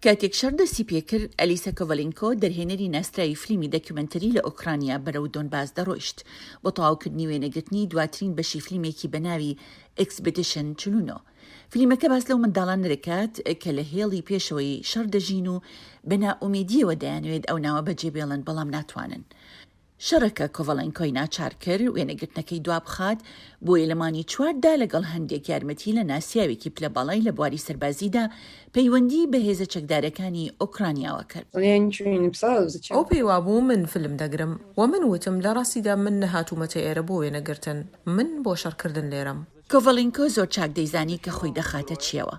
کاتێک شەردەسی پێکرد ئەلیسا کۆڤەلینکۆ دەرهێنەری ناسراوی فیلمی دەکومنتەری لە ئۆکرانیا بەرەو دۆنباس دەڕۆیشت بۆ تەواوکردنی وێنەگرتنی دواترین بەشی فیلمێکی بەناوی ئێکسپدیشن 49. فیلمەکە باس لەو منداڵان دەکات کە لە هێڵی پێشەوەی شەڕ دەژین و بە نائومێدیەوە دەیانوێت ئەو ناوە بەجێبێڵن بەڵام ناتوانن. شەڕەکە کۆڤەلینکۆی ناچار کرد وێنەگرتنەکەی دوابخات بۆ ئێلەمانی چواردا لەگەڵ هەندێک یارمەتی لە ناسیاوێکی پلە باڵای لە بواری سەربازیدا پەیوەندی بە هێزە چەکدارەکانی ئۆکرانیاوە کرد. ئەو پێیوابوو من فیلم دەگرم و من وتم لە ڕاستیدا من نەهاتوومەتە ئێرە بۆ وێنەگرتن، من بۆ شەڕکردن لێرەم. کۆڤەلینکۆ زۆر چاک دەیزانی کە خۆی دەخاتە چیەوە.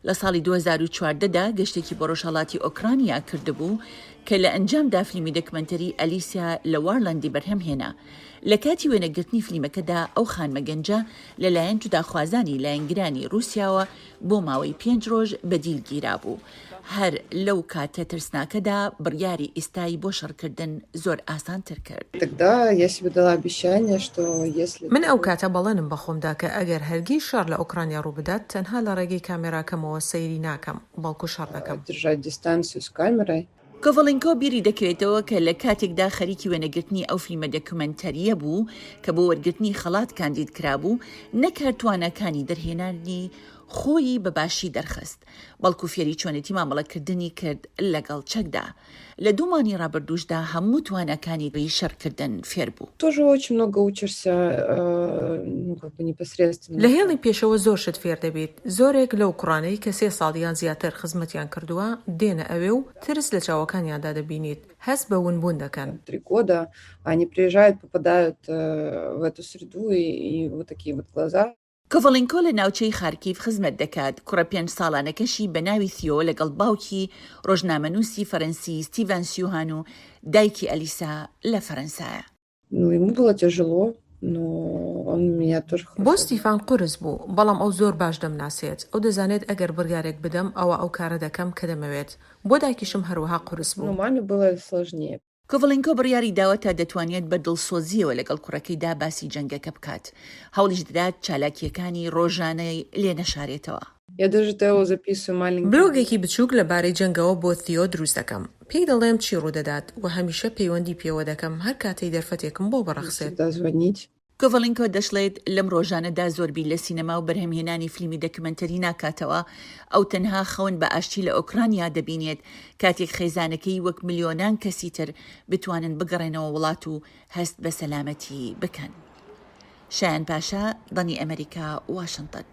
لە ساڵی 2014دا گەشتێکی بۆ ڕۆژهەڵاتی ئۆکرانیا کردبوو کە لە ئەنجامدا فیلمی دەکمەنتەری ئەلیسیا لە وارلاندی بەرهەمهێنا. لە کاتی وێنەگرتنی فیلمەکەدا ئەو خانمە گەنجە لەلایەن جوداخوازانی لایەنگرانی رووسیاوە بۆ ماوەی 5 ڕۆژ بەدیلگیرا بوو. هەر لەو کاتە ترسناکەدا بڕیاری ئێستایی بۆ شەڕکردن زۆر ئاسانتر کرد. من ئەو کاتە بەڵێنم بەخۆمدا کە ئەگەر هەرگیز شەڕ لە ئۆکرانیا ڕوو بدات تەنها لە ڕێگەی کامێراکەمەوە سەیری ناکەم، بەڵکو شەڕ دەکەم. کۆڤەلینکۆ بیری دەکرێتەوە کە لە کاتێکدا خەریکی وێنەگرتنی ئەو فیلمە دەکومنتەریە بوو کە بۆ وەرگرتنی خەڵات کاندید کرابوو، نەکات توانەکانی دەرهێنانی خۆی بەباشی دەرخست، بەڵکو فێری چۆنێتی مامەڵەکردنی کرد لەگەڵ چەکدا. لە دوومانی ڕابردووشدا هەموو توانەکانی بەی شەڕکردن فێر بوو. لە هێڵی پێشەوە زۆر شت فێر دەبێت. زۆرێک لەو کوڕانەی کە 3 ساڵیان زیاتر خزمەتیان کردووە دێنە ئەوێ و ترس لە چاوەکانیاندا دەبینیت، هەست بە ونبوون دەکەن. کۆڤەلینکۆ لە ناوچەی خارکیف خزمەت دەکات. کوڕە 5 ساڵانەکەشی بە ناوی تیۆ لەگەڵ باوکی ڕۆژنامەنووسی فەرەنسی ستیڤەن سیوهان و دایکی ئەلیسا لە فەرەنسایە. بۆ ستیفان قورس بوو، بەڵام ئەو زۆر باش دەمناسێت. ئەو دەزانێت ئەگەر بڕیارێک بدەم ئەوە ئەو کارە دەکەم کە دەمەوێت. بۆ دایکیشم هەروەها قورس بوو. کۆڤەلینکۆ بڕیاری داوە تا دەتوانێت بە دڵسۆزیەوە لەگەڵ کوڕەکەیدا باسی جەنگەکە بکات. هەوڵیش دەدات چالاکیەکانی ڕۆژانەی لێ نەشارێتەوە. بلۆگێکی بچووک لەبارەی جەنگەوە بۆ تیۆ دروست دەکەم. پێی دەڵێم چی ڕوودەدات و هەمیشە پەیوەندی پێوە دەکەم هەر کاتەی دەرفەتێکم بۆ بەڕەخسێت. کۆڤەلینکۆ دەشڵێت لەم ڕۆژانەدا زۆربی لە سینەما و بەرهەمهێنانی فیلمی دەکومنتەری ناکاتەوە. ئەو تەنها خەون بە ئاشتی لە ئۆکرانیا دەبینێت کاتێک خێزانەکەی وەک ملیۆنان کەسی تر بتوانن بگەڕێنەوە وڵات و هەست بە سەلامەتی بکەن. شایان پاشا، دڵنی ئەمریکا، واشنگتن.